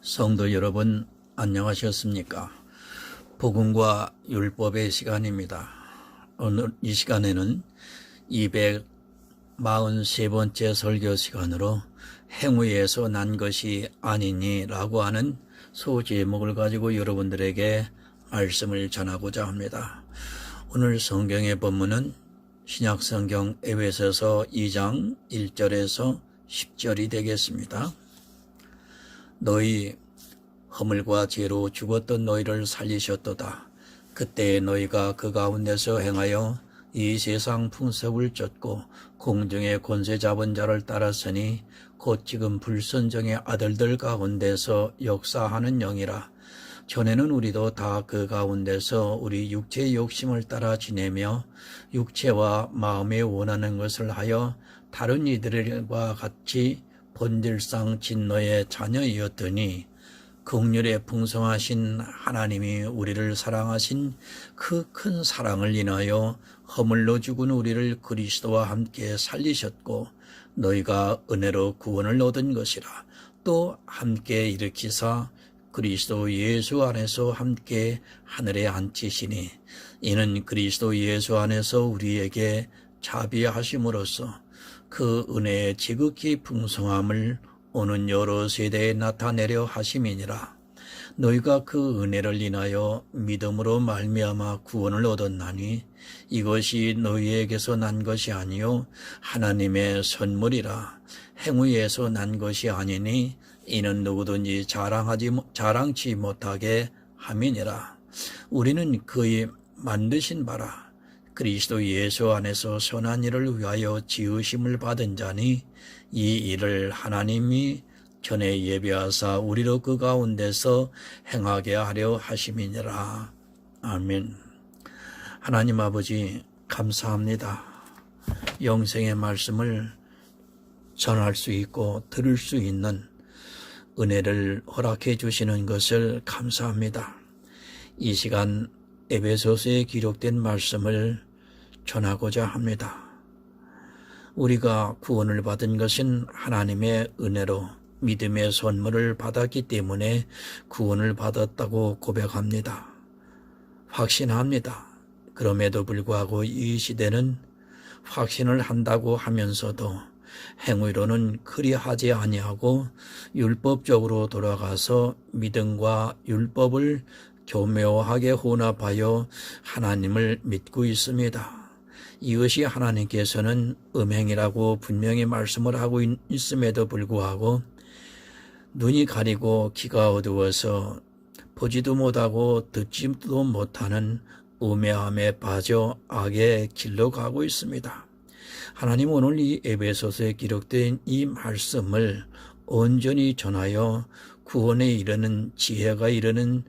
성도 여러분, 안녕하셨습니까? 복음과 율법의 시간입니다. 오늘 이 시간에는 243번째 설교 시간으로 행위에서 난 것이 아니니 라고 하는 소제목을 가지고 여러분들에게 말씀을 전하고자 합니다. 오늘 성경의 본문은 신약성경 에베소서 2장 1절에서 10절이 되겠습니다. 너희 허물과 죄로 죽었던 너희를 살리셨도다. 그때 너희가 그 가운데서 행하여 이 세상 풍습을 쫓고 공중의 권세 잡은 자를 따랐으니 곧 지금 불순종의 아들들 가운데서 역사하는 영이라. 전에는 우리도 다 그 가운데서 우리 육체의 욕심을 따라 지내며 육체와 마음에 원하는 것을 하여 다른 이들과 같이 본질상 진노의 자녀이었더니 긍휼에 풍성하신 하나님이 우리를 사랑하신 그 큰 사랑을 인하여 허물로 죽은 우리를 그리스도와 함께 살리셨고 너희가 은혜로 구원을 얻은 것이라. 또 함께 일으키사 그리스도 예수 안에서 함께 하늘에 앉히시니 이는 그리스도 예수 안에서 우리에게 자비하심으로써 그 은혜의 지극히 풍성함을 오는 여러 세대에 나타내려 하심이니라. 너희가 그 은혜를 인하여 믿음으로 말미암아 구원을 얻었나니 이것이 너희에게서 난 것이 아니요 하나님의 선물이라. 행위에서 난 것이 아니니 이는 누구든지 자랑치 못하게 함이니라. 우리는 그의 만드신 바라 그리스도 예수 안에서 선한 일을 위하여 지으심을 받은 자니 이 일을 하나님이 전에 예비하사 우리로 그 가운데서 행하게 하려 하심이니라. 아멘. 하나님 아버지 감사합니다. 영생의 말씀을 전할 수 있고 들을 수 있는 은혜를 허락해 주시는 것을 감사합니다. 이 시간 에베소서에 기록된 말씀을 전하고자 합니다. 우리가 구원을 받은 것은 하나님의 은혜로 믿음의 선물을 받았기 때문에 구원을 받았다고 고백합니다. 확신합니다. 그럼에도 불구하고 이 시대는 확신을 한다고 하면서도 행위로는 그리하지 아니하고 율법적으로 돌아가서 믿음과 율법을 교묘하게 혼합하여 하나님을 믿고 있습니다. 이것이 하나님께서는 음행이라고 분명히 말씀을 하고 있음에도 불구하고 눈이 가리고 귀가 어두워서 보지도 못하고 듣지도 못하는 우매함에 빠져 악의 길로 가고 있습니다. 하나님 오늘 이 에베소서에 기록된 이 말씀을 온전히 전하여 구원에 이르는 지혜가 이르는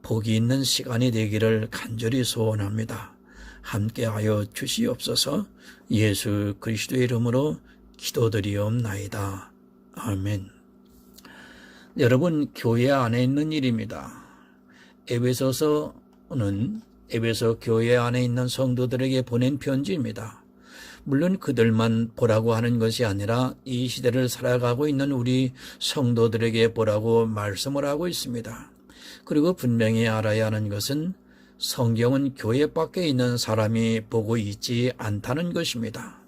복이 있는 시간이 되기를 간절히 소원합니다. 함께하여 주시옵소서. 예수 그리스도의 이름으로 기도드리옵나이다. 아멘. 여러분, 교회 안에 있는 일입니다. 에베소서는 에베소 교회 안에 있는 성도들에게 보낸 편지입니다. 물론 그들만 보라고 하는 것이 아니라 이 시대를 살아가고 있는 우리 성도들에게 보라고 말씀을 하고 있습니다. 그리고 분명히 알아야 하는 것은 성경은 교회 밖에 있는 사람이 보고 있지 않다는 것입니다.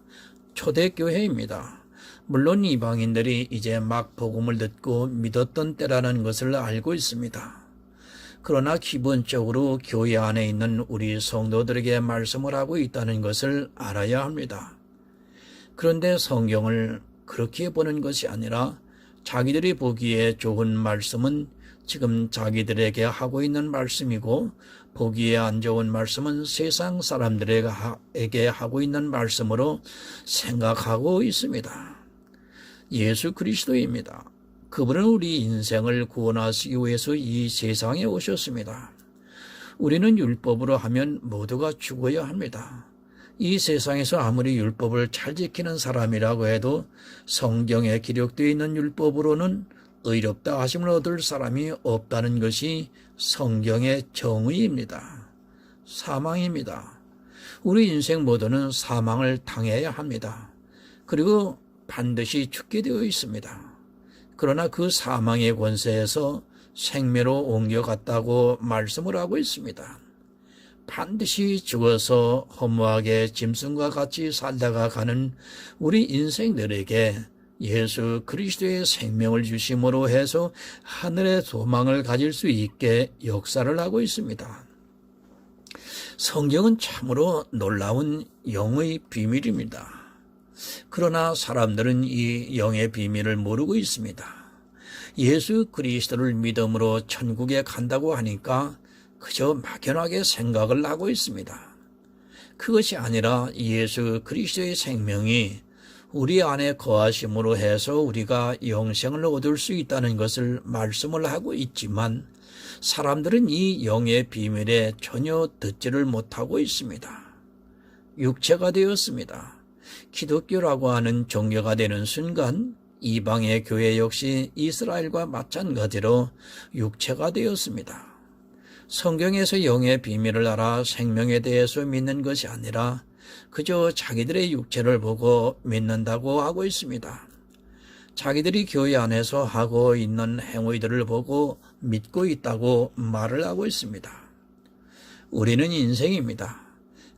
초대교회입니다. 물론 이방인들이 이제 막 복음을 듣고 믿었던 때라는 것을 알고 있습니다. 그러나 기본적으로 교회 안에 있는 우리 성도들에게 말씀을 하고 있다는 것을 알아야 합니다. 그런데 성경을 그렇게 보는 것이 아니라 자기들이 보기에 좋은 말씀은 지금 자기들에게 하고 있는 말씀이고 보기에 안 좋은 말씀은 세상 사람들에게 하고 있는 말씀으로 생각하고 있습니다. 예수 그리스도입니다. 그분은 우리 인생을 구원하시기 위해서 이 세상에 오셨습니다. 우리는 율법으로 하면 모두가 죽어야 합니다. 이 세상에서 아무리 율법을 잘 지키는 사람이라고 해도 성경에 기록되어 있는 율법으로는 의롭다 하심을 얻을 사람이 없다는 것이 성경의 정의입니다. 사망입니다. 우리 인생 모두는 사망을 당해야 합니다. 그리고 반드시 죽게 되어 있습니다. 그러나 그 사망의 권세에서 생매로 옮겨갔다고 말씀을 하고 있습니다. 반드시 죽어서 허무하게 짐승과 같이 살다가 가는 우리 인생들에게 예수 그리스도의 생명을 주심으로 해서 하늘의 소망을 가질 수 있게 역사를 하고 있습니다. 성경은 참으로 놀라운 영의 비밀입니다. 그러나 사람들은 이 영의 비밀을 모르고 있습니다. 예수 그리스도를 믿음으로 천국에 간다고 하니까 그저 막연하게 생각을 하고 있습니다. 그것이 아니라 예수 그리스도의 생명이 우리 안에 거하심으로 해서 우리가 영생을 얻을 수 있다는 것을 말씀을 하고 있지만 사람들은 이 영의 비밀에 전혀 듣지를 못하고 있습니다. 육체가 되었습니다. 기독교라고 하는 종교가 되는 순간 이방의 교회 역시 이스라엘과 마찬가지로 육체가 되었습니다. 성경에서 영의 비밀을 알아 생명에 대해서 믿는 것이 아니라 그저 자기들의 육체를 보고 믿는다고 하고 있습니다. 자기들이 교회 안에서 하고 있는 행위들을 보고 믿고 있다고 말을 하고 있습니다. 우리는 인생입니다.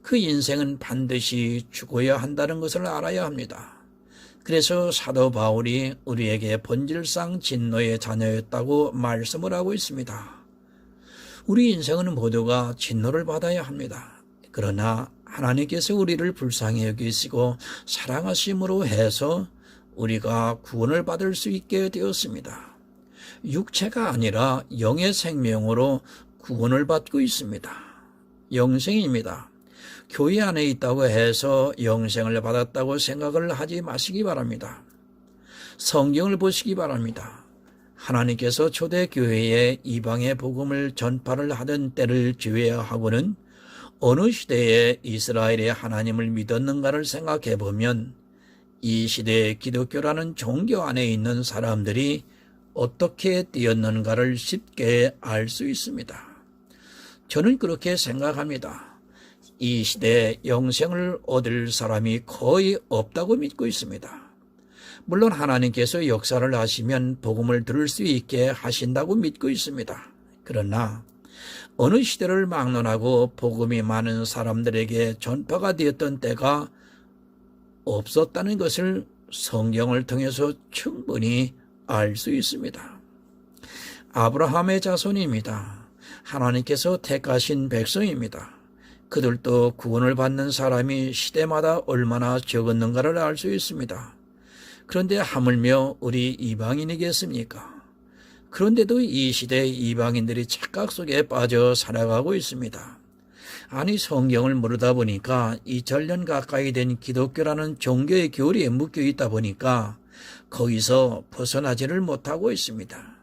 그 인생은 반드시 죽어야 한다는 것을 알아야 합니다. 그래서 사도 바울이 우리에게 본질상 진노의 자녀였다고 말씀을 하고 있습니다. 우리 인생은 모두가 진노를 받아야 합니다. 그러나 하나님께서 우리를 불쌍히 여기시고 사랑하심으로 해서 우리가 구원을 받을 수 있게 되었습니다. 육체가 아니라 영의 생명으로 구원을 받고 있습니다. 영생입니다. 교회 안에 있다고 해서 영생을 받았다고 생각을 하지 마시기 바랍니다. 성경을 보시기 바랍니다. 하나님께서 초대교회에 이방의 복음을 전파를 하던 때를 제외하고는 어느 시대에 이스라엘의 하나님을 믿었는가를 생각해 보면 이 시대의 기독교라는 종교 안에 있는 사람들이 어떻게 뛰었는가를 쉽게 알 수 있습니다. 저는 그렇게 생각합니다. 이 시대에 영생을 얻을 사람이 거의 없다고 믿고 있습니다. 물론 하나님께서 역사를 하시면 복음을 들을 수 있게 하신다고 믿고 있습니다. 그러나 어느 시대를 막론하고 복음이 많은 사람들에게 전파가 되었던 때가 없었다는 것을 성경을 통해서 충분히 알 수 있습니다. 아브라함의 자손입니다. 하나님께서 택하신 백성입니다. 그들도 구원을 받는 사람이 시대마다 얼마나 적었는가를 알 수 있습니다. 그런데 하물며 우리 이방인이겠습니까? 그런데도 이 시대의 이방인들이 착각 속에 빠져 살아가고 있습니다. 아니 성경을 모르다 보니까 2000년 가까이 된 기독교라는 종교의 교리에 묶여 있다 보니까 거기서 벗어나지를 못하고 있습니다.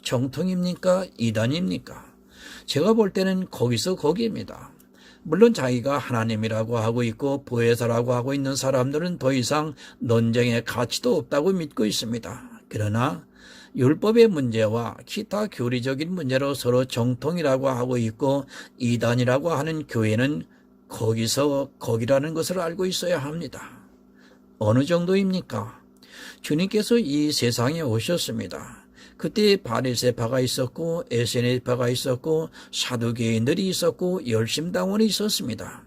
정통입니까? 이단입니까? 제가 볼 때는 거기서 거기입니다. 물론 자기가 하나님이라고 하고 있고 보혜사라고 하고 있는 사람들은 더 이상 논쟁의 가치도 없다고 믿고 있습니다. 그러나 율법의 문제와 기타 교리적인 문제로 서로 정통이라고 하고 있고 이단이라고 하는 교회는 거기서 거기라는 것을 알고 있어야 합니다. 어느 정도입니까? 주님께서 이 세상에 오셨습니다. 그때 바리새파가 있었고 에세네파가 있었고 사두개인들이 있었고 열심당원이 있었습니다.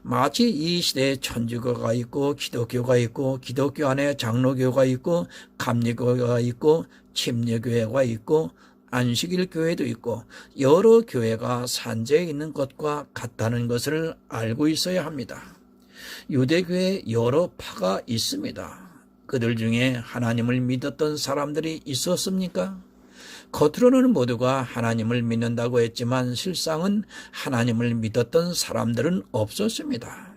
마치 이 시대에 천주교가 있고 기독교가 있고 기독교 안에 장로교가 있고 감리교가 있고 침례교회가 있고 안식일 교회도 있고 여러 교회가 산재에 있는 것과 같다는 것을 알고 있어야 합니다. 유대교에 여러 파가 있습니다. 그들 중에 하나님을 믿었던 사람들이 있었습니까? 겉으로는 모두가 하나님을 믿는다고 했지만 실상은 하나님을 믿었던 사람들은 없었습니다.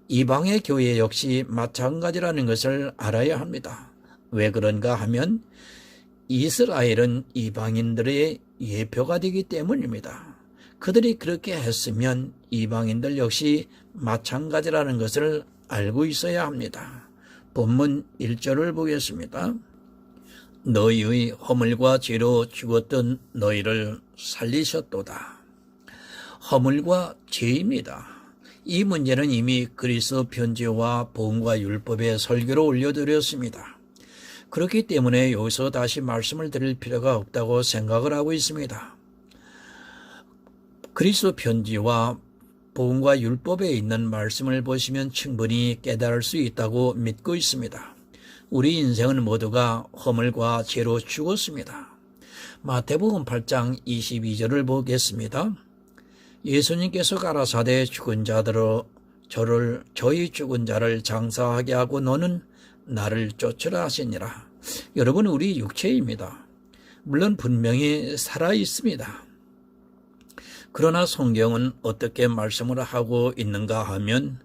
이방의 교회 역시 마찬가지라는 것을 알아야 합니다. 왜 그런가 하면 이스라엘은 이방인들의 예표가 되기 때문입니다. 그들이 그렇게 했으면 이방인들 역시 마찬가지라는 것을 알고 있어야 합니다. 본문 1절을 보겠습니다. 너희의 허물과 죄로 죽었던 너희를 살리셨도다. 허물과 죄입니다. 이 문제는 이미 그리스도 편지와 복음과 율법의 설교로 올려드렸습니다. 그렇기 때문에 여기서 다시 말씀을 드릴 필요가 없다고 생각을 하고 있습니다. 그리스도 편지와 복음과 율법에 있는 말씀을 보시면 충분히 깨달을 수 있다고 믿고 있습니다. 우리 인생은 모두가 허물과 죄로 죽었습니다. 마태복음 8장 22절을 보겠습니다. 예수님께서 가라사대 죽은 자들로 저희 죽은 자를 장사하게 하고 너는 나를 쫓으라 하시니라. 여러분, 우리 육체입니다. 물론 분명히 살아 있습니다. 그러나 성경은 어떻게 말씀을 하고 있는가 하면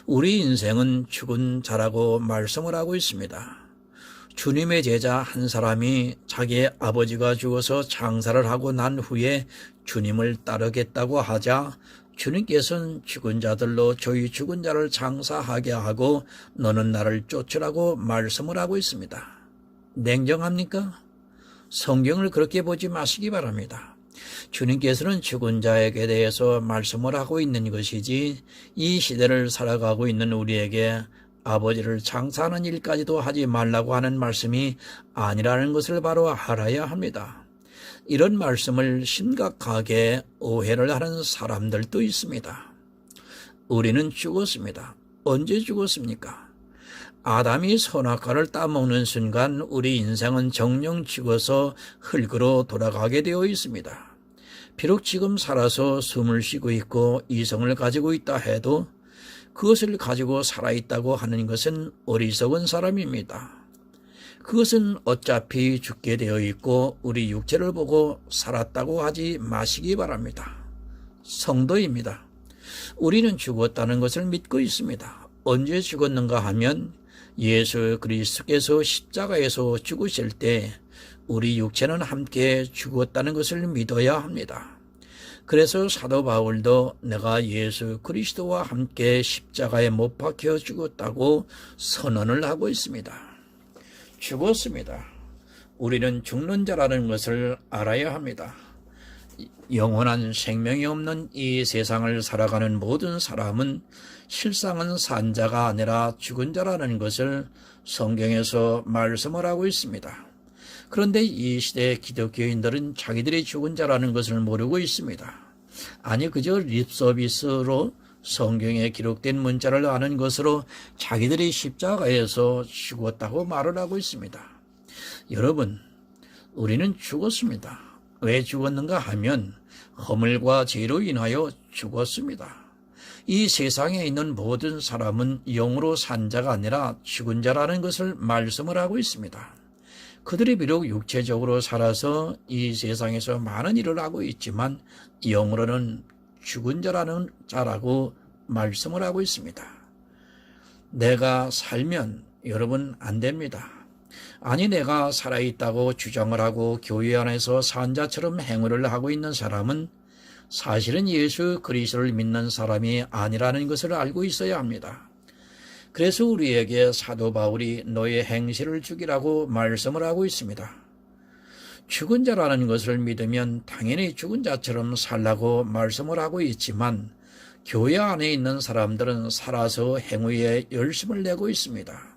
우리 인생은 죽은 자라고 말씀을 하고 있습니다. 주님의 제자 한 사람이 자기의 아버지가 죽어서 장사를 하고 난 후에 주님을 따르겠다고 하자 주님께서는 죽은 자들로 저희 죽은 자를 장사하게 하고 너는 나를 쫓으라고 말씀을 하고 있습니다. 냉정합니까? 성경을 그렇게 보지 마시기 바랍니다. 주님께서는 죽은 자에게 대해서 말씀을 하고 있는 것이지 이 시대를 살아가고 있는 우리에게 아버지를 장사하는 일까지도 하지 말라고 하는 말씀이 아니라는 것을 바로 알아야 합니다. 이런 말씀을 심각하게 오해를 하는 사람들도 있습니다. 우리는 죽었습니다. 언제 죽었습니까? 아담이 선악과를 따먹는 순간 우리 인생은 정령 죽어서 흙으로 돌아가게 되어 있습니다. 비록 지금 살아서 숨을 쉬고 있고 이성을 가지고 있다 해도 그것을 가지고 살아있다고 하는 것은 어리석은 사람입니다. 그것은 어차피 죽게 되어 있고 우리 육체를 보고 살았다고 하지 마시기 바랍니다. 성도입니다. 우리는 죽었다는 것을 믿고 있습니다. 언제 죽었는가 하면 예수 그리스도께서 십자가에서 죽으실 때 우리 육체는 함께 죽었다는 것을 믿어야 합니다. 그래서 사도 바울도 내가 예수 그리스도와 함께 십자가에 못 박혀 죽었다고 선언을 하고 있습니다. 죽었습니다. 우리는 죽는 자라는 것을 알아야 합니다. 영원한 생명이 없는 이 세상을 살아가는 모든 사람은 실상은 산 자가 아니라 죽은 자라는 것을 성경에서 말씀을 하고 있습니다. 그런데 이 시대 기독교인들은 자기들이 죽은 자라는 것을 모르고 있습니다. 아니, 그저 립서비스로 성경에 기록된 문자를 아는 것으로 자기들이 십자가에서 죽었다고 말을 하고 있습니다. 여러분, 우리는 죽었습니다. 왜 죽었는가 하면 허물과 죄로 인하여 죽었습니다. 이 세상에 있는 모든 사람은 영으로 산 자가 아니라 죽은 자라는 것을 말씀을 하고 있습니다. 그들이 비록 육체적으로 살아서 이 세상에서 많은 일을 하고 있지만 영으로는 죽은 자라고 말씀을 하고 있습니다. 내가 살면 여러분 안 됩니다. 아니, 내가 살아있다고 주장을 하고 교회 안에서 산 자처럼 행위를 하고 있는 사람은 사실은 예수 그리스도를 믿는 사람이 아니라는 것을 알고 있어야 합니다. 그래서 우리에게 사도 바울이 너의 행실을 죽이라고 말씀을 하고 있습니다. 죽은 자라는 것을 믿으면 당연히 죽은 자처럼 살라고 말씀을 하고 있지만 교회 안에 있는 사람들은 살아서 행위에 열심을 내고 있습니다.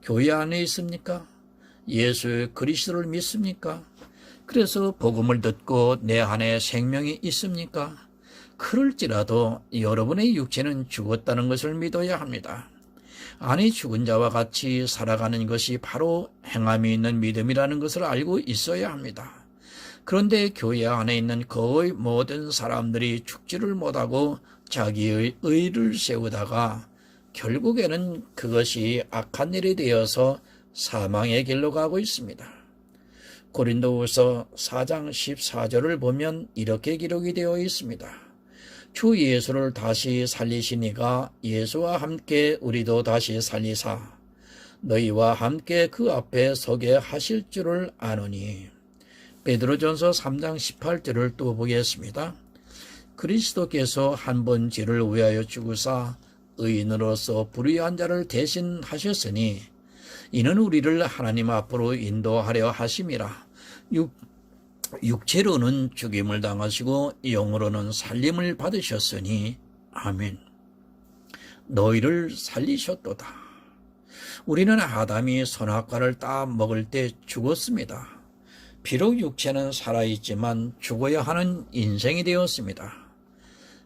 교회 안에 있습니까? 예수 그리스도를 믿습니까? 그래서 복음을 듣고 내 안에 생명이 있습니까? 그럴지라도 여러분의 육체는 죽었다는 것을 믿어야 합니다. 아니, 죽은 자와 같이 살아가는 것이 바로 행함이 있는 믿음이라는 것을 알고 있어야 합니다. 그런데 교회 안에 있는 거의 모든 사람들이 죽지를 못하고 자기의 의를 세우다가 결국에는 그것이 악한 일이 되어서 사망의 길로 가고 있습니다. 고린도후서 4장 14절을 보면 이렇게 기록이 되어 있습니다. 주 예수를 다시 살리시니가 예수와 함께 우리도 다시 살리사 너희와 함께 그 앞에 서게 하실 줄을 아노니. 베드로전서 3장 18절을 또 보겠습니다. 그리스도께서 한 번 죄를 위하여 죽으사 의인으로서 불의한 자를 대신하셨으니 이는 우리를 하나님 앞으로 인도하려 하심이라. 육체로는 죽임을 당하시고 영으로는 살림을 받으셨으니 아멘. 너희를 살리셨도다. 우리는 아담이 선악과를 따 먹을 때 죽었습니다. 비록 육체는 살아있지만 죽어야 하는 인생이 되었습니다.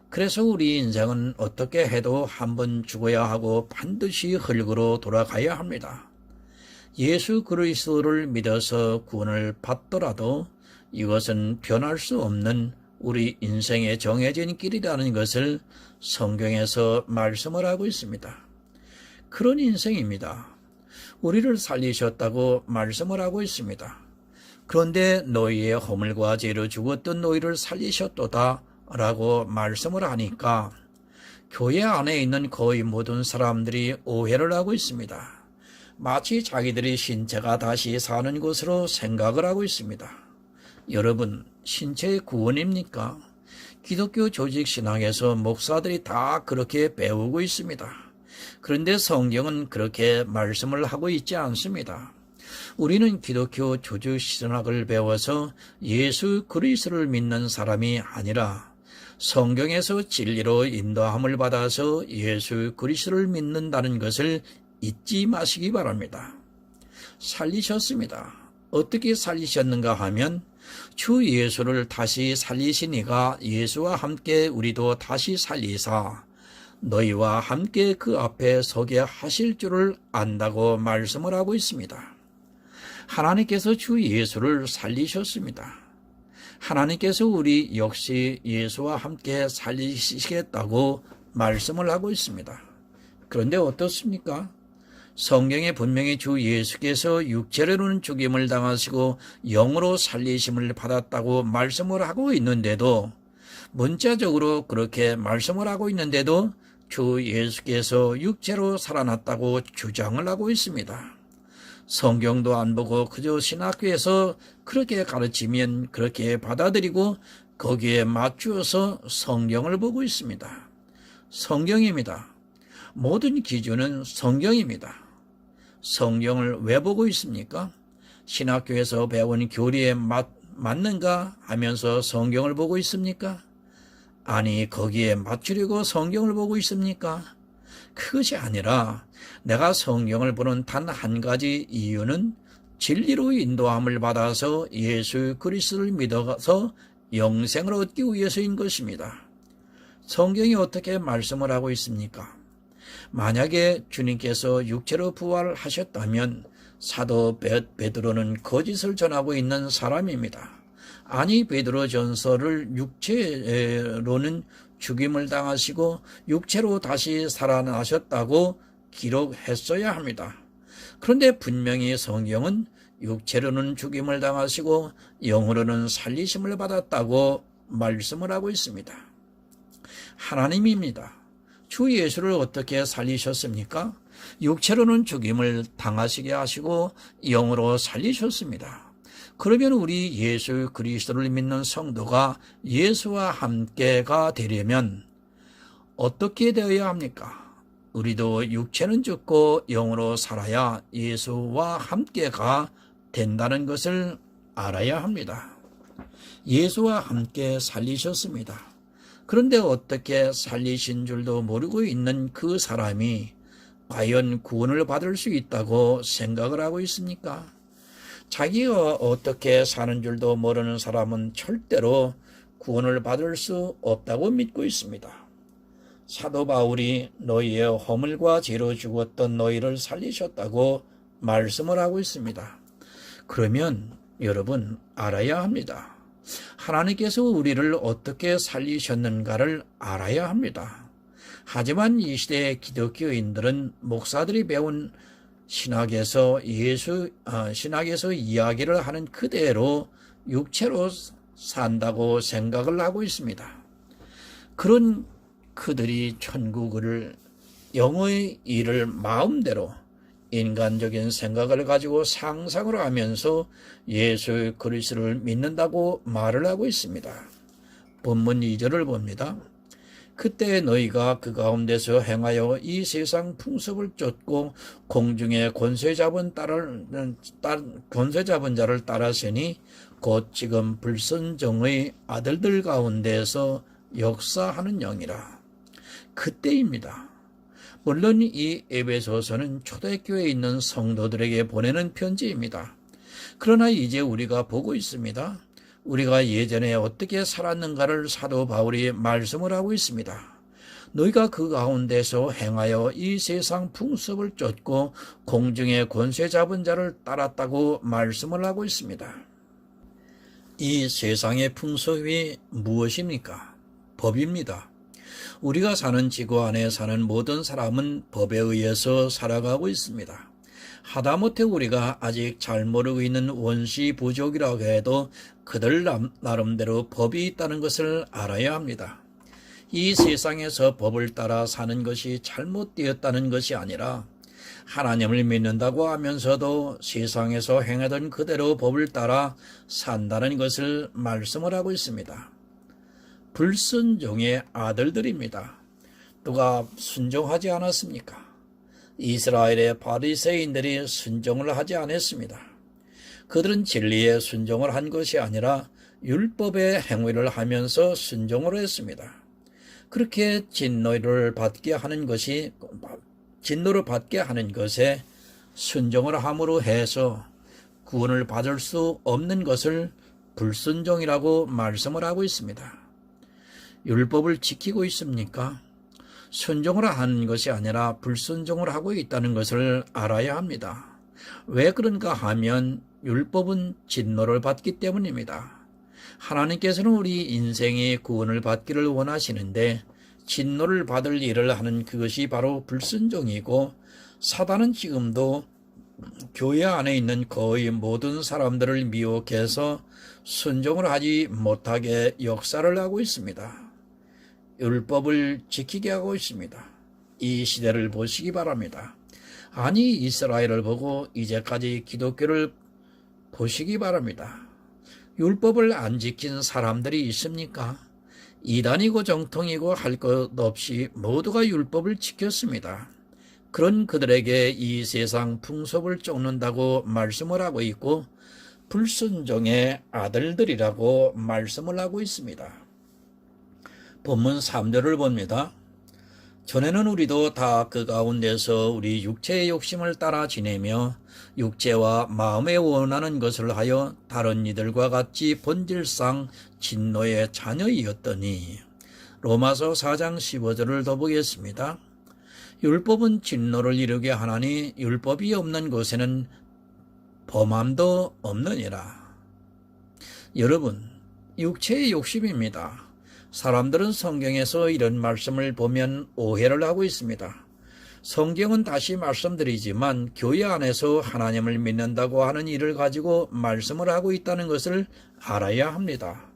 그래서 우리 인생은 어떻게 해도 한번 죽어야 하고 반드시 흙으로 돌아가야 합니다. 예수 그리스도를 믿어서 구원을 받더라도 이것은 변할 수 없는 우리 인생에 정해진 길이라는 것을 성경에서 말씀을 하고 있습니다. 그런 인생입니다. 우리를 살리셨다고 말씀을 하고 있습니다. 그런데 너희의 허물과 죄로 죽었던 너희를 살리셨도다 라고 말씀을 하니까 교회 안에 있는 거의 모든 사람들이 오해를 하고 있습니다. 마치 자기들이 신체가 다시 사는 것으로 생각을 하고 있습니다. 여러분, 신체의 구원입니까? 기독교 조직 신학에서 목사들이 다 그렇게 배우고 있습니다. 그런데 성경은 그렇게 말씀을 하고 있지 않습니다. 우리는 기독교 조직 신학을 배워서 예수 그리스도를 믿는 사람이 아니라 성경에서 진리로 인도함을 받아서 예수 그리스도를 믿는다는 것을 잊지 마시기 바랍니다. 살리셨습니다. 어떻게 살리셨는가 하면 주 예수를 다시 살리시니가 예수와 함께 우리도 다시 살리사 너희와 함께 그 앞에 서게 하실 줄을 안다고 말씀을 하고 있습니다. 하나님께서 주 예수를 살리셨습니다. 하나님께서 우리 역시 예수와 함께 살리시겠다고 말씀을 하고 있습니다. 그런데 어떻습니까? 성경에 분명히 주 예수께서 육체로는 죽임을 당하시고 영으로 살리심을 받았다고 말씀을 하고 있는데도, 문자적으로 그렇게 말씀을 하고 있는데도 주 예수께서 육체로 살아났다고 주장을 하고 있습니다. 성경도 안 보고 그저 신학교에서 그렇게 가르치면 그렇게 받아들이고 거기에 맞추어서 성경을 보고 있습니다. 성경입니다. 모든 기준은 성경입니다. 성경을 왜 보고 있습니까? 신학교에서 배운 교리에 맞는가 하면서 성경을 보고 있습니까? 아니, 거기에 맞추려고 성경을 보고 있습니까? 그것이 아니라 내가 성경을 보는 단 한 가지 이유는 진리로 인도함을 받아서 예수 그리스도를 믿어서 영생을 얻기 위해서인 것입니다. 성경이 어떻게 말씀을 하고 있습니까? 만약에 주님께서 육체로 부활하셨다면 사도 베드로는 거짓을 전하고 있는 사람입니다. 아니, 베드로전서를 육체로는 죽임을 당하시고 육체로 다시 살아나셨다고 기록했어야 합니다. 그런데 분명히 성경은 육체로는 죽임을 당하시고 영으로는 살리심을 받았다고 말씀을 하고 있습니다. 하나님입니다. 주 예수를 어떻게 살리셨습니까? 육체로는 죽임을 당하시게 하시고 영으로 살리셨습니다. 그러면 우리 예수 그리스도를 믿는 성도가 예수와 함께가 되려면 어떻게 되어야 합니까? 우리도 육체는 죽고 영으로 살아야 예수와 함께가 된다는 것을 알아야 합니다. 예수와 함께 살리셨습니다. 그런데 어떻게 살리신 줄도 모르고 있는 그 사람이 과연 구원을 받을 수 있다고 생각을 하고 있습니까? 자기가 어떻게 사는 줄도 모르는 사람은 절대로 구원을 받을 수 없다고 믿고 있습니다. 사도 바울이 너희의 허물과 죄로 죽었던 너희를 살리셨다고 말씀을 하고 있습니다. 그러면 여러분 알아야 합니다. 하나님께서 우리를 어떻게 살리셨는가를 알아야 합니다. 하지만 이 시대의 기독교인들은 목사들이 배운 신학에서 이야기를 하는 그대로 육체로 산다고 생각을 하고 있습니다. 그런 그들이 천국을 영의 일을 마음대로 인간적인 생각을 가지고 상상을 하면서 예수 그리스도를 믿는다고 말을 하고 있습니다. 본문 2절을 봅니다. 그때 너희가 그 가운데서 행하여 이 세상 풍습을 쫓고 공중에 권세 잡은 자를 따라서니 곧 지금 불선정의 아들들 가운데서 역사하는 영이라. 그때입니다. 물론 이 에베소서는 초대교회에 있는 성도들에게 보내는 편지입니다. 그러나 이제 우리가 보고 있습니다. 우리가 예전에 어떻게 살았는가를 사도 바울이 말씀을 하고 있습니다. 너희가 그 가운데서 행하여 이 세상 풍습을 쫓고 공중의 권세 잡은 자를 따랐다고 말씀을 하고 있습니다. 이 세상의 풍습이 무엇입니까? 법입니다. 우리가 사는 지구 안에 사는 모든 사람은 법에 의해서 살아가고 있습니다. 하다못해 우리가 아직 잘 모르고 있는 원시 부족이라고 해도 그들 나름대로 법이 있다는 것을 알아야 합니다. 이 세상에서 법을 따라 사는 것이 잘못되었다는 것이 아니라 하나님을 믿는다고 하면서도 세상에서 행하던 그대로 법을 따라 산다는 것을 말씀을 하고 있습니다. 불순종의 아들들입니다. 누가 순종하지 않았습니까? 이스라엘의 바리새인들이 순종을 하지 않았습니다. 그들은 진리에 순종을 한 것이 아니라 율법의 행위를 하면서 순종을 했습니다. 그렇게 진노를 받게 하는 것에 순종을 함으로 해서 구원을 받을 수 없는 것을 불순종이라고 말씀을 하고 있습니다. 율법을 지키고 있습니까? 순종을 하는 것이 아니라 불순종을 하고 있다는 것을 알아야 합니다. 왜 그런가 하면 율법은 진노를 받기 때문입니다. 하나님께서는 우리 인생의 구원을 받기를 원하시는데 진노를 받을 일을 하는 그것이 바로 불순종이고, 사단은 지금도 교회 안에 있는 거의 모든 사람들을 미혹해서 순종을 하지 못하게 역사를 하고 있습니다. 율법을 지키게 하고 있습니다. 이 시대를 보시기 바랍니다. 아니, 이스라엘을 보고 이제까지 기독교를 보시기 바랍니다. 율법을 안 지킨 사람들이 있습니까? 이단이고 정통이고 할 것 없이 모두가 율법을 지켰습니다. 그런 그들에게 이 세상 풍습을 쫓는다고 말씀을 하고 있고, 불순종의 아들들이라고 말씀을 하고 있습니다. 본문 3절을 봅니다. 전에는 우리도 다 그 가운데서 우리 육체의 욕심을 따라 지내며 육체와 마음에 원하는 것을 하여 다른 이들과 같이 본질상 진노의 자녀이었더니. 로마서 4장 15절을 더 보겠습니다. 율법은 진노를 이루게 하나니 율법이 없는 곳에는 범함도 없느니라. 여러분, 육체의 욕심입니다. 사람들은 성경에서 이런 말씀을 보면 오해를 하고 있습니다. 성경은 다시 말씀드리지만 교회 안에서 하나님을 믿는다고 하는 일을 가지고 말씀을 하고 있다는 것을 알아야 합니다.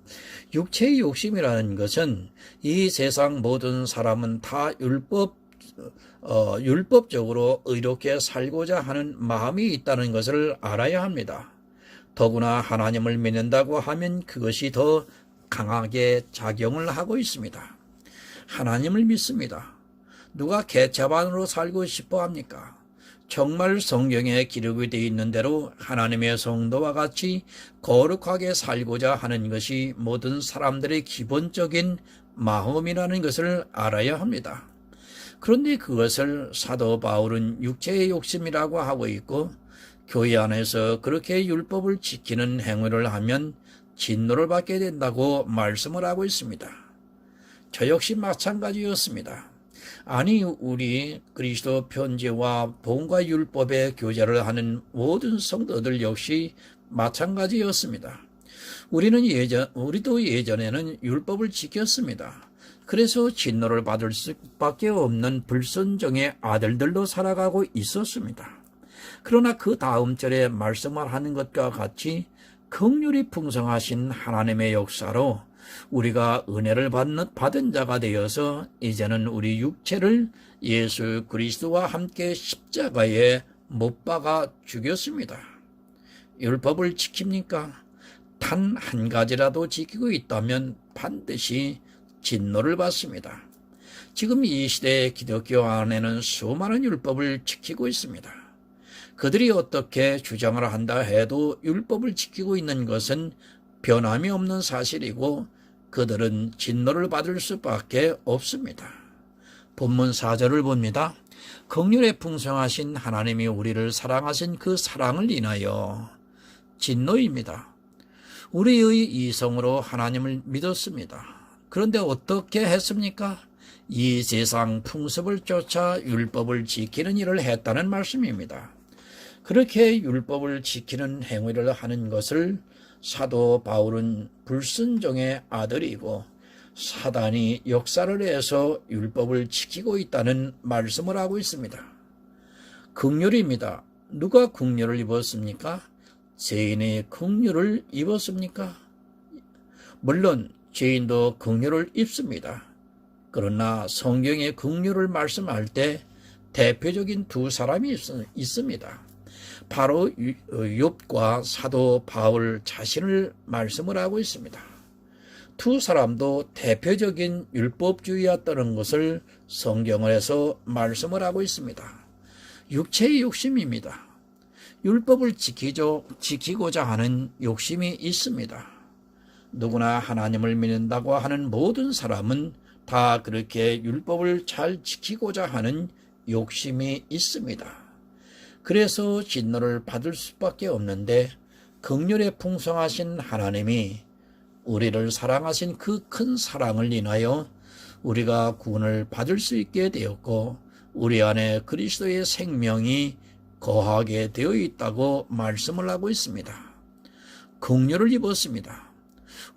육체의 욕심이라는 것은 이 세상 모든 사람은 다 율법적으로 의롭게 살고자 하는 마음이 있다는 것을 알아야 합니다. 더구나 하나님을 믿는다고 하면 그것이 더 강하게 작용을 하고 있습니다. 하나님을 믿습니다. 누가 개차반으로 살고 싶어 합니까? 정말 성경에 기록이 되어 있는 대로 하나님의 성도와 같이 거룩하게 살고자 하는 것이 모든 사람들의 기본적인 마음이라는 것을 알아야 합니다. 그런데 그것을 사도 바울은 육체의 욕심이라고 하고 있고, 교회 안에서 그렇게 율법을 지키는 행위를 하면 진노를 받게 된다고 말씀을 하고 있습니다. 저 역시 마찬가지였습니다. 아니, 우리 그리스도 편지와 복음과 율법의 교제를 하는 모든 성도들 역시 마찬가지였습니다. 우리도 예전에는 율법을 지켰습니다. 그래서 진노를 받을 수밖에 없는 불순종의 아들들로 살아가고 있었습니다. 그러나 그 다음 절에 말씀을 하는 것과 같이 긍휼이 풍성하신 하나님의 역사로 우리가 은혜를 받은 자가 되어서 이제는 우리 육체를 예수 그리스도와 함께 십자가에 못 박아 죽였습니다. 율법을 지킵니까? 단 한 가지라도 지키고 있다면 반드시 진노를 받습니다. 지금 이 시대의 기독교 안에는 수많은 율법을 지키고 있습니다. 그들이 어떻게 주장을 한다 해도 율법을 지키고 있는 것은 변함이 없는 사실이고, 그들은 진노를 받을 수밖에 없습니다. 본문 4절을 봅니다. 긍휼에 풍성하신 하나님이 우리를 사랑하신 그 사랑을 인하여 진노입니다. 우리의 이성으로 하나님을 믿었습니다. 그런데 어떻게 했습니까? 이 세상 풍습을 쫓아 율법을 지키는 일을 했다는 말씀입니다. 그렇게 율법을 지키는 행위를 하는 것을 사도 바울은 불순종의 아들이고 사단이 역사를 해서 율법을 지키고 있다는 말씀을 하고 있습니다. 긍휼입니다. 누가 긍휼을 입었습니까? 죄인이 긍휼을 입었습니까? 물론 죄인도 긍휼을 입습니다. 그러나 성경에 긍휼을 말씀할 때 대표적인 두 사람이 있습니다. 바로 욥과 사도 바울 자신을 말씀을 하고 있습니다. 두 사람도 대표적인 율법주의였다는 것을 성경에서 말씀을 하고 있습니다. 육체의 욕심입니다. 율법을 지키고자 하는 욕심이 있습니다. 누구나 하나님을 믿는다고 하는 모든 사람은 다 그렇게 율법을 잘 지키고자 하는 욕심이 있습니다. 그래서 진노를 받을 수밖에 없는데 긍휼에 풍성하신 하나님이 우리를 사랑하신 그 큰 사랑을 인하여 우리가 구원을 받을 수 있게 되었고 우리 안에 그리스도의 생명이 거하게 되어 있다고 말씀을 하고 있습니다. 긍휼을 입었습니다.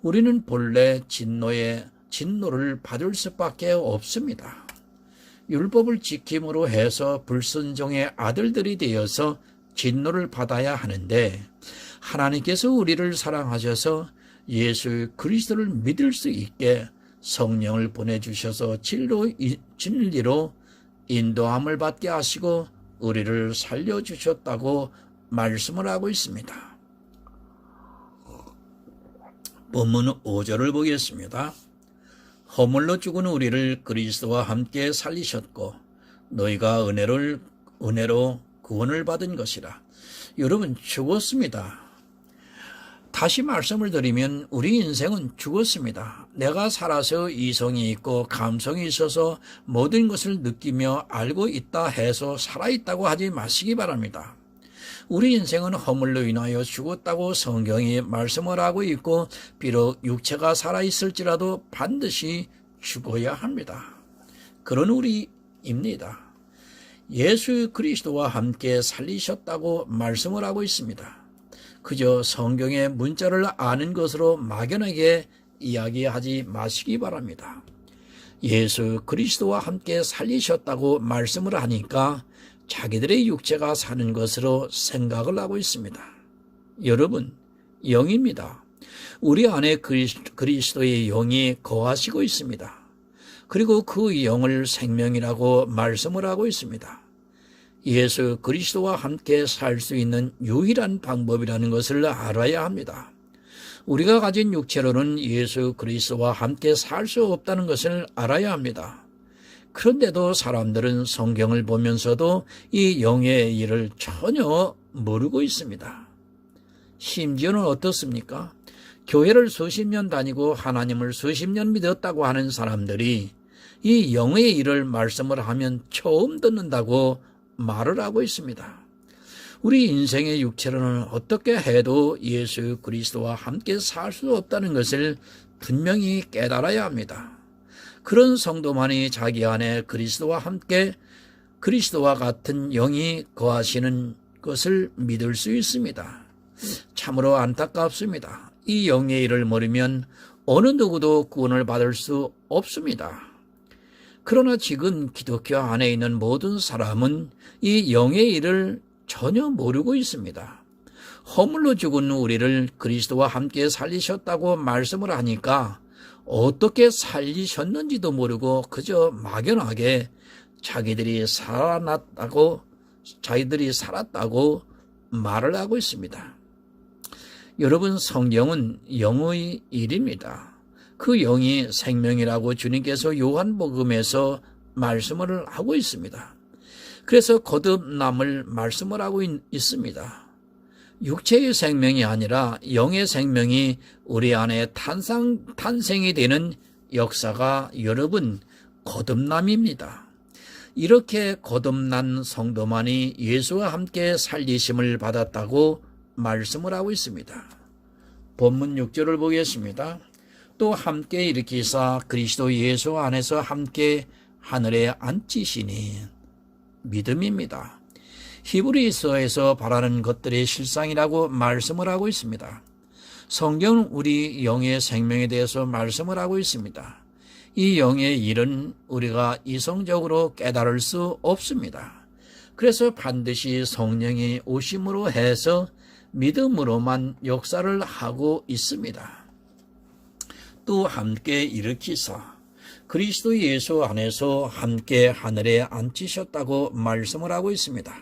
우리는 본래 진노를 받을 수밖에 없습니다. 율법을 지킴으로 해서 불순종의 아들들이 되어서 진노를 받아야 하는데 하나님께서 우리를 사랑하셔서 예수 그리스도를 믿을 수 있게 성령을 보내주셔서 진리로 인도함을 받게 하시고 우리를 살려주셨다고 말씀을 하고 있습니다. 본문 5절을 보겠습니다. 허물로 죽은 우리를 그리스도와 함께 살리셨고 너희가 은혜로 구원을 받은 것이라. 여러분 죽었습니다. 다시 말씀을 드리면 우리 인생은 죽었습니다. 내가 살아서 이성이 있고 감성이 있어서 모든 것을 느끼며 알고 있다 해서 살아있다고 하지 마시기 바랍니다. 우리 인생은 허물로 인하여 죽었다고 성경이 말씀을 하고 있고 비록 육체가 살아있을지라도 반드시 죽어야 합니다. 그런 우리입니다. 예수 그리스도와 함께 살리셨다고 말씀을 하고 있습니다. 그저 성경의 문자를 아는 것으로 막연하게 이야기하지 마시기 바랍니다. 예수 그리스도와 함께 살리셨다고 말씀을 하니까 자기들의 육체가 사는 것으로 생각을 하고 있습니다. 여러분, 영입니다. 우리 안에 그리스도의 영이 거하시고 있습니다. 그리고 그 영을 생명이라고 말씀을 하고 있습니다. 예수 그리스도와 함께 살 수 있는 유일한 방법이라는 것을 알아야 합니다. 우리가 가진 육체로는 예수 그리스도와 함께 살 수 없다는 것을 알아야 합니다. 그런데도 사람들은 성경을 보면서도 이 영의 일을 전혀 모르고 있습니다. 심지어는 어떻습니까? 교회를 수십 년 다니고 하나님을 수십 년 믿었다고 하는 사람들이 이 영의 일을 말씀을 하면 처음 듣는다고 말을 하고 있습니다. 우리 인생의 육체로는 어떻게 해도 예수 그리스도와 함께 살 수 없다는 것을 분명히 깨달아야 합니다. 그런 성도만이 자기 안에 그리스도와 함께 그리스도와 같은 영이 거하시는 것을 믿을 수 있습니다. 참으로 안타깝습니다. 이 영의 일을 모르면 어느 누구도 구원을 받을 수 없습니다. 그러나 지금 기독교 안에 있는 모든 사람은 이 영의 일을 전혀 모르고 있습니다. 허물로 죽은 우리를 그리스도와 함께 살리셨다고 말씀을 하니까 어떻게 살리셨는지도 모르고 그저 막연하게 자기들이 살았다고 말을 하고 있습니다. 여러분, 성경은 영의 일입니다. 그 영이 생명이라고 주님께서 요한복음에서 말씀을 하고 있습니다. 그래서 거듭남을 말씀을 하고 있습니다. 육체의 생명이 아니라 영의 생명이 우리 안에 탄생이 되는 역사가 여러분 거듭남입니다. 이렇게 거듭난 성도만이 예수와 함께 살리심을 받았다고 말씀을 하고 있습니다. 본문 6절을 보겠습니다. 또 함께 일으키사 그리스도 예수 안에서 함께 하늘에 앉히시니, 믿음입니다. 히브리서에서 바라는 것들의 실상이라고 말씀을 하고 있습니다. 성경은 우리 영의 생명에 대해서 말씀을 하고 있습니다. 이 영의 일은 우리가 이성적으로 깨달을 수 없습니다. 그래서 반드시 성령이 오심으로 해서 믿음으로만 역사를 하고 있습니다. 또 함께 일으키사 그리스도 예수 안에서 함께 하늘에 앉히셨다고 말씀을 하고 있습니다.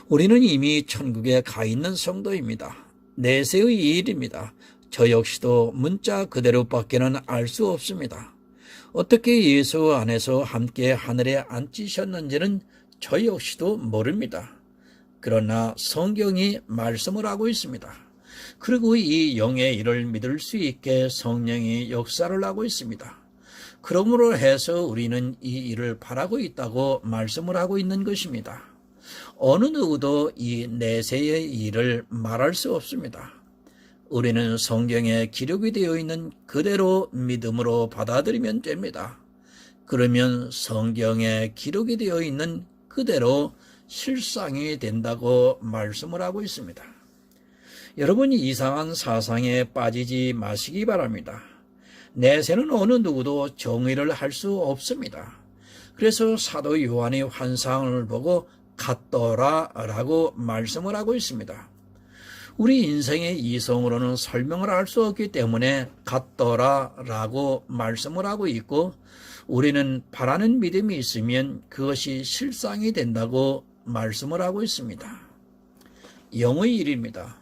우리는 이미 천국에 가 있는 성도입니다. 내세의 일입니다. 저 역시도 문자 그대로밖에는 알 수 없습니다. 어떻게 예수 안에서 함께 하늘에 앉히셨는지는 저 역시도 모릅니다. 그러나 성경이 말씀을 하고 있습니다. 그리고 이 영의 일을 믿을 수 있게 성령이 역사를 하고 있습니다. 그러므로 해서 우리는 이 일을 바라고 있다고 말씀을 하고 있는 것입니다. 어느 누구도 이 내세의 일을 말할 수 없습니다. 우리는 성경에 기록이 되어 있는 그대로 믿음으로 받아들이면 됩니다. 그러면 성경에 기록이 되어 있는 그대로 실상이 된다고 말씀을 하고 있습니다. 여러분이 이상한 사상에 빠지지 마시기 바랍니다. 내세는 어느 누구도 정의를 할 수 없습니다. 그래서 사도 요한이 환상을 보고 같더라라고 말씀을 하고 있습니다. 우리 인생의 이성으로는 설명을 할 수 없기 때문에 같더라라고 말씀을 하고 있고, 우리는 바라는 믿음이 있으면 그것이 실상이 된다고 말씀을 하고 있습니다. 영의 일입니다.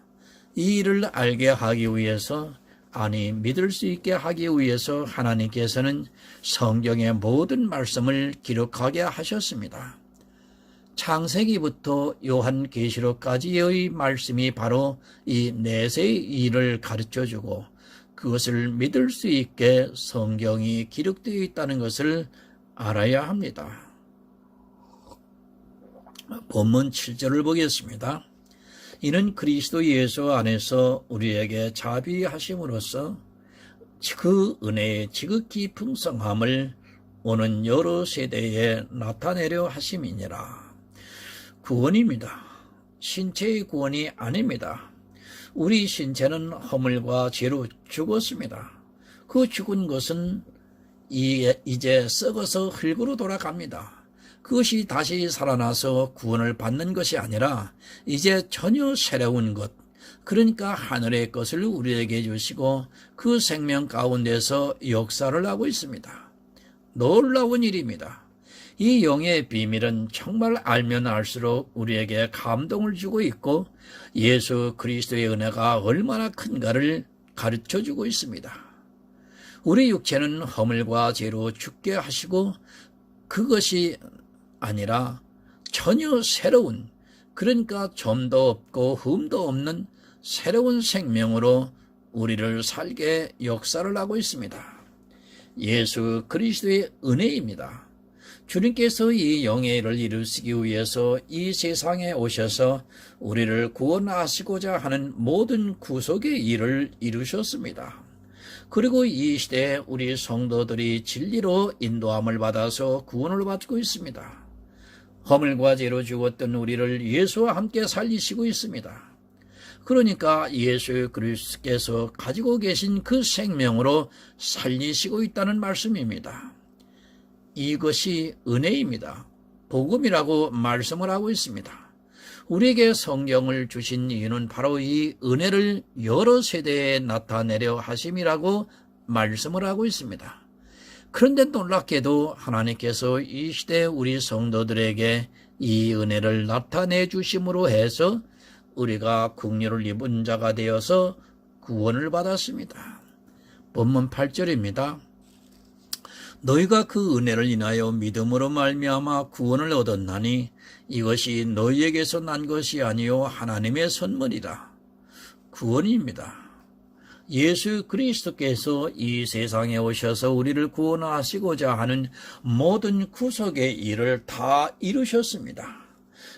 이 일을 알게 하기 위해서, 믿을 수 있게 하기 위해서 하나님께서는 성경의 모든 말씀을 기록하게 하셨습니다. 창세기부터 요한계시록까지의 말씀이 바로 이 내세의 일을 가르쳐주고 그것을 믿을 수 있게 성경이 기록되어 있다는 것을 알아야 합니다. 본문 7절을 보겠습니다. 이는 그리스도 예수 안에서 우리에게 자비하심으로써 그 은혜의 지극히 풍성함을 오는 여러 세대에 나타내려 하심이니라. 구원입니다. 신체의 구원이 아닙니다. 우리 신체는 허물과 죄로 죽었습니다. 그 죽은 것은 이제 썩어서 흙으로 돌아갑니다. 그것이 다시 살아나서 구원을 받는 것이 아니라 이제 전혀 새로운 것, 그러니까 하늘의 것을 우리에게 주시고 그 생명 가운데서 역사를 하고 있습니다. 놀라운 일입니다. 이 영의 비밀은 정말 알면 알수록 우리에게 감동을 주고 있고 예수 그리스도의 은혜가 얼마나 큰가를 가르쳐주고 있습니다. 우리 육체는 허물과 죄로 죽게 하시고 그것이 아니라 전혀 새로운, 그러니까 점도 없고 흠도 없는 새로운 생명으로 우리를 살게 역사를 하고 있습니다. 예수 그리스도의 은혜입니다. 주님께서 이 영의 일을 이루시기 위해서 이 세상에 오셔서 우리를 구원하시고자 하는 모든 구속의 일을 이루셨습니다. 그리고 이 시대에 우리 성도들이 진리로 인도함을 받아서 구원을 받고 있습니다. 허물과 죄로 죽었던 우리를 예수와 함께 살리시고 있습니다. 그러니까 예수 그리스도께서 가지고 계신 그 생명으로 살리시고 있다는 말씀입니다. 이것이 은혜입니다. 복음이라고 말씀을 하고 있습니다. 우리에게 성경을 주신 이유는 바로 이 은혜를 여러 세대에 나타내려 하심이라고 말씀을 하고 있습니다. 그런데 놀랍게도 하나님께서 이 시대 우리 성도들에게 이 은혜를 나타내 주심으로 해서 우리가 긍휼을 입은 자가 되어서 구원을 받았습니다. 본문 8절입니다. 너희가 그 은혜를 인하여 믿음으로 말미암아 구원을 얻었나니 이것이 너희에게서 난 것이 아니요 하나님의 선물이라. 구원입니다. 예수 그리스도께서 이 세상에 오셔서 우리를 구원하시고자 하는 모든 구속의 일을 다 이루셨습니다.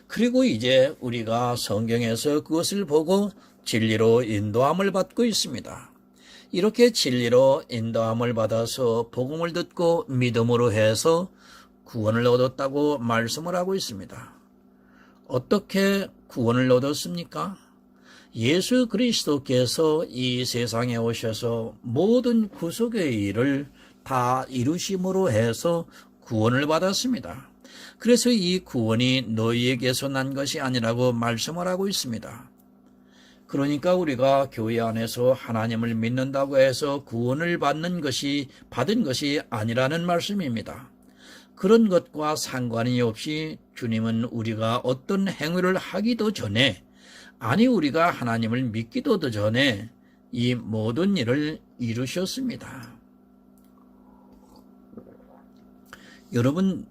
그리고 이제 우리가 성경에서 그것을 보고 진리로 인도함을 받고 있습니다. 이렇게 진리로 인도함을 받아서 복음을 듣고 믿음으로 해서 구원을 얻었다고 말씀을 하고 있습니다. 어떻게 구원을 얻었습니까? 예수 그리스도께서 이 세상에 오셔서 모든 구속의 일을 다 이루심으로 해서 구원을 받았습니다. 그래서 이 구원이 너희에게서 난 것이 아니라고 말씀을 하고 있습니다. 그러니까 우리가 교회 안에서 하나님을 믿는다고 해서 구원을 받은 것이 아니라는 말씀입니다. 그런 것과 상관이 없이 주님은 우리가 어떤 행위를 하기도 전에, 아니 우리가 하나님을 믿기도 전에 이 모든 일을 이루셨습니다. 여러분,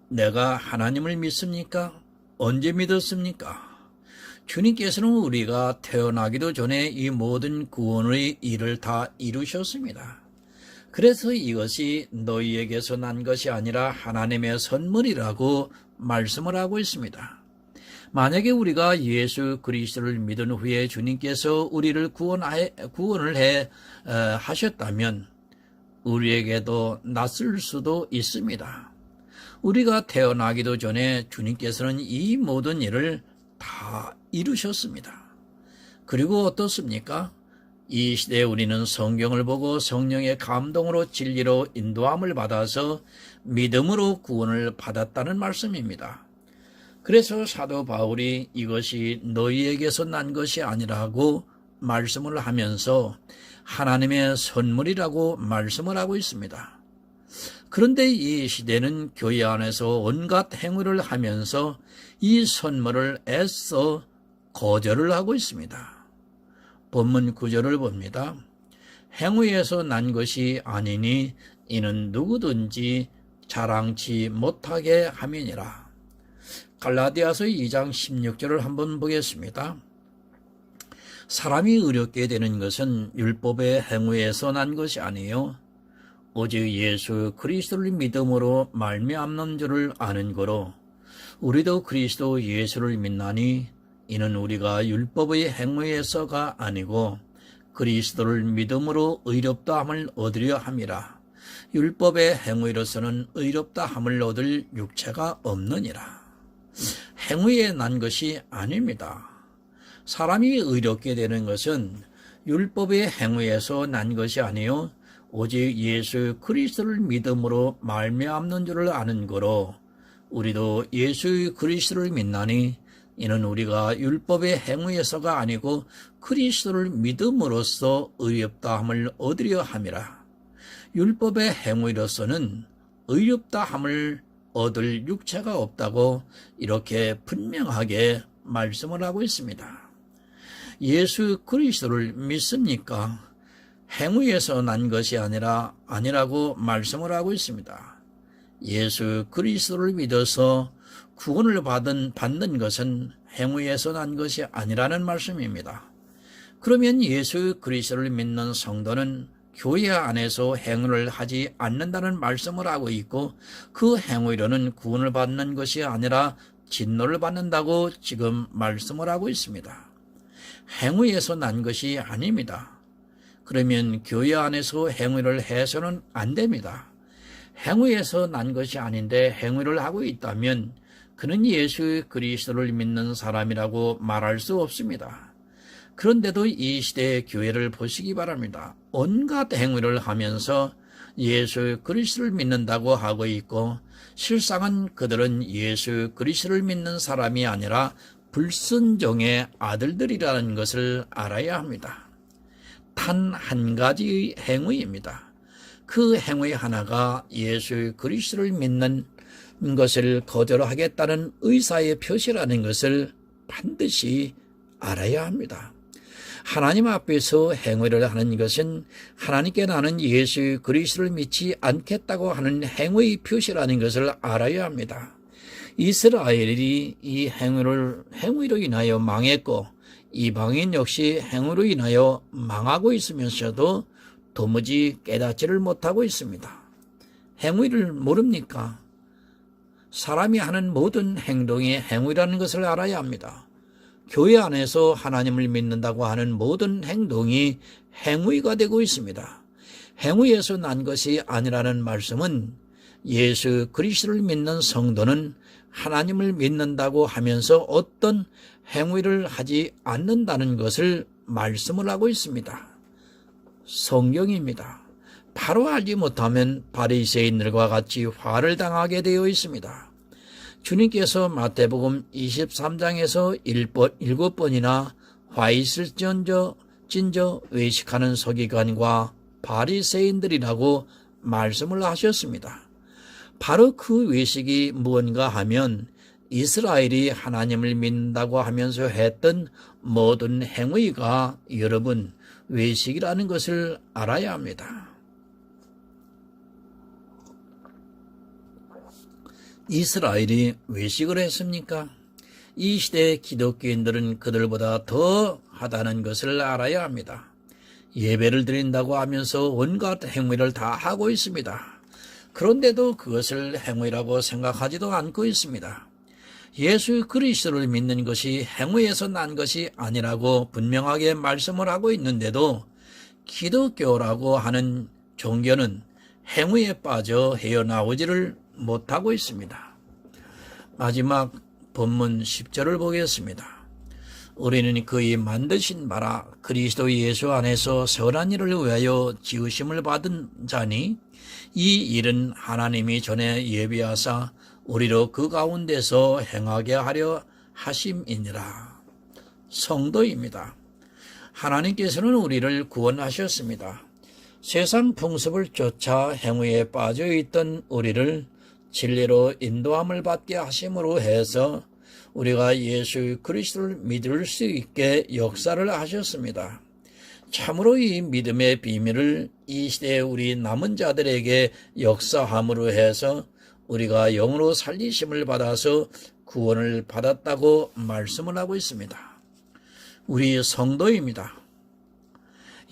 내가 하나님을 믿습니까? 언제 믿었습니까? 주님께서는 우리가 태어나기도 전에 이 모든 구원의 일을 다 이루셨습니다. 그래서 이것이 너희에게서 난 것이 아니라 하나님의 선물이라고 말씀을 하고 있습니다. 만약에 우리가 예수 그리스도를 믿은 후에 주님께서 우리를 구원을 하셨다면 우리에게도 낯설 수도 있습니다. 우리가 태어나기도 전에 주님께서는 이 모든 일을 다 이루셨습니다. 그리고 어떻습니까? 이 시대에 우리는 성경을 보고 성령의 감동으로 진리로 인도함을 받아서 믿음으로 구원을 받았다는 말씀입니다. 그래서 사도 바울이 이것이 너희에게서 난 것이 아니라고 말씀을 하면서 하나님의 선물이라고 말씀을 하고 있습니다. 그런데 이 시대는 교회 안에서 온갖 행위를 하면서 이 선물을 애써 거절을 하고 있습니다. 본문 9절을 봅니다. 행위에서 난 것이 아니니 이는 누구든지 자랑치 못하게 함이니라. 갈라디아서 2장 16절을 한번 보겠습니다. 사람이 의롭게 되는 것은 율법의 행위에서 난 것이 아니요 오직 예수 그리스도를 믿음으로 말미암는 줄을 아는 거로 우리도 그리스도 예수를 믿나니 이는 우리가 율법의 행위에서가 아니고 그리스도를 믿음으로 의롭다 함을 얻으려 함이라. 율법의 행위로서는 의롭다 함을 얻을 육체가 없느니라. 행위에 난 것이 아닙니다. 사람이 의롭게 되는 것은 율법의 행위에서 난 것이 아니요 오직 예수 그리스도를 믿음으로 말미암는 줄을 아는 거로 우리도 예수 그리스도를 믿나니 이는 우리가 율법의 행위에서가 아니고 그리스도를 믿음으로써 의롭다함을 얻으려 함이라. 율법의 행위로서는 의롭다함을 얻을 육체가 없다고 이렇게 분명하게 말씀을 하고 있습니다. 예수 그리스도를 믿습니까? 행위에서 난 것이 아니라고 말씀을 하고 있습니다. 예수 그리스도를 믿어서 구원을 받는 것은 행위에서 난 것이 아니라는 말씀입니다. 그러면 예수 그리스도를 믿는 성도는 교회 안에서 행위를 하지 않는다는 말씀을 하고 있고 그 행위로는 구원을 받는 것이 아니라 진노를 받는다고 지금 말씀을 하고 있습니다. 행위에서 난 것이 아닙니다. 그러면 교회 안에서 행위를 해서는 안 됩니다. 행위에서 난 것이 아닌데 행위를 하고 있다면 그는 예수 그리스도를 믿는 사람이라고 말할 수 없습니다. 그런데도 이 시대의 교회를 보시기 바랍니다. 온갖 행위를 하면서 예수 그리스도를 믿는다고 하고 있고 실상은 그들은 예수 그리스도를 믿는 사람이 아니라 불순종의 아들들이라는 것을 알아야 합니다. 단 한 가지의 행위입니다. 그 행위 하나가 예수 그리스도를 믿는 것을 거절하겠다는 의사의 표시라는 것을 반드시 알아야 합니다. 하나님 앞에서 행위를 하는 것은 하나님께 나는 예수 그리스도를 믿지 않겠다고 하는 행위의 표시라는 것을 알아야 합니다. 이스라엘이 이 행위로 인하여 망했고 이방인 역시 행위로 인하여 망하고 있으면서도 도무지 깨닫지를 못하고 있습니다. 행위를 모릅니까? 사람이 하는 모든 행동이 행위라는 것을 알아야 합니다. 교회 안에서 하나님을 믿는다고 하는 모든 행동이 행위가 되고 있습니다. 행위에서 난 것이 아니라는 말씀은 예수 그리스도를 믿는 성도는 하나님을 믿는다고 하면서 어떤 행위를 하지 않는다는 것을 말씀을 하고 있습니다. 성경입니다. 바로 알지 못하면 바리새인들과 같이 화를 당하게 되어 있습니다. 주님께서 마태복음 23장에서 7번이나 화 있을진저 외식하는 서기관과 바리새인들이라고 말씀을 하셨습니다. 바로 그 외식이 무언가 하면 이스라엘이 하나님을 믿는다고 하면서 했던 모든 행위가 여러분 외식이라는 것을 알아야 합니다. 이스라엘이 외식을 했습니까? 이 시대의 기독교인들은 그들보다 더 하다는 것을 알아야 합니다. 예배를 드린다고 하면서 온갖 행위를 다 하고 있습니다. 그런데도 그것을 행위라고 생각하지도 않고 있습니다. 예수 그리스도를 믿는 것이 행위에서 난 것이 아니라고 분명하게 말씀을 하고 있는데도 기독교라고 하는 종교는 행위에 빠져 헤어나오지를 못하고 있습니다. 마지막 본문 10절을 보겠습니다. 우리는 그의 만드신 바라 그리스도 예수 안에서 선한 일을 위하여 지으심을 받은 자니 이 일은 하나님이 전에 예비하사 우리로 그 가운데서 행하게 하려 하심이니라. 성도입니다. 하나님께서는 우리를 구원하셨습니다. 세상 풍습을 쫓아 행위에 빠져 있던 우리를 진리로 인도함을 받게 하심으로 해서 우리가 예수 그리스도를 믿을 수 있게 역사를 하셨습니다. 참으로 이 믿음의 비밀을 이 시대에 우리 남은 자들에게 역사함으로 해서 우리가 영으로 살리심을 받아서 구원을 받았다고 말씀을 하고 있습니다. 우리 성도입니다.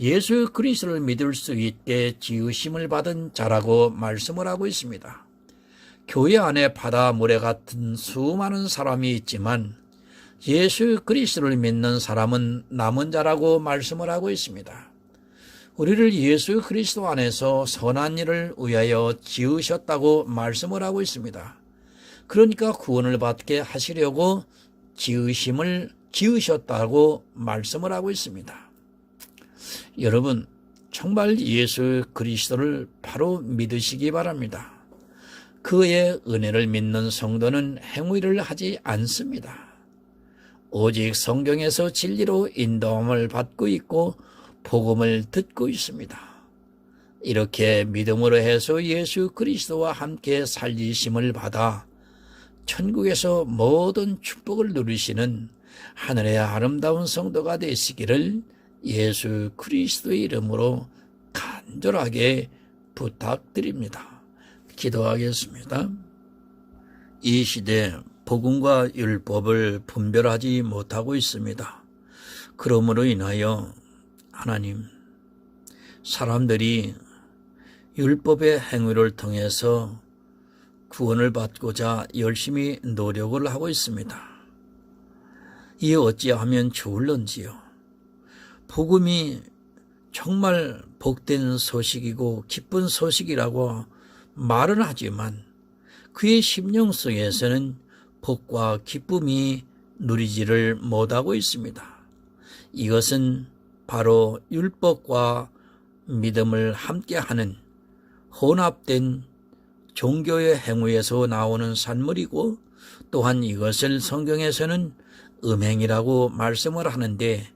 예수 그리스도를 믿을 수 있게 지으심을 받은 자라고 말씀을 하고 있습니다. 교회 안에 바다 모래 같은 수많은 사람이 있지만 예수 그리스도를 믿는 사람은 남은 자라고 말씀을 하고 있습니다. 우리를 예수 그리스도 안에서 선한 일을 위하여 지으셨다고 말씀을 하고 있습니다. 그러니까 구원을 받게 하시려고 지으셨다고 말씀을 하고 있습니다. 여러분, 정말 예수 그리스도를 바로 믿으시기 바랍니다. 그의 은혜를 믿는 성도는 행위를 하지 않습니다. 오직 성경에서 진리로 인도함을 받고 있고 복음을 듣고 있습니다. 이렇게 믿음으로 해서 예수 그리스도와 함께 살리심을 받아 천국에서 모든 축복을 누리시는 하늘의 아름다운 성도가 되시기를 예수 그리스도의 이름으로 간절하게 부탁드립니다. 기도하겠습니다. 이 시대 복음과 율법을 분별하지 못하고 있습니다. 그러므로 인하여 하나님, 사람들이 율법의 행위를 통해서 구원을 받고자 열심히 노력을 하고 있습니다. 이 어찌하면 좋을런지요. 복음이 정말 복된 소식이고 기쁜 소식이라고 말은 하지만 그의 심령 속에서는 복과 기쁨이 누리지를 못하고 있습니다. 이것은 바로 율법과 믿음을 함께하는 혼합된 종교의 행위에서 나오는 산물이고 또한 이것을 성경에서는 음행이라고 말씀을 하는데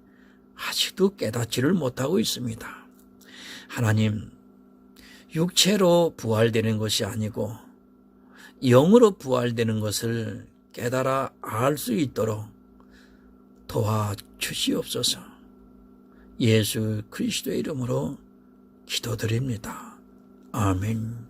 아직도 깨닫지를 못하고 있습니다. 하나님, 육체로 부활되는 것이 아니고 영으로 부활되는 것을 깨달아 알 수 있도록 도와주시옵소서. 예수 그리스도의 이름으로 기도드립니다. 아멘.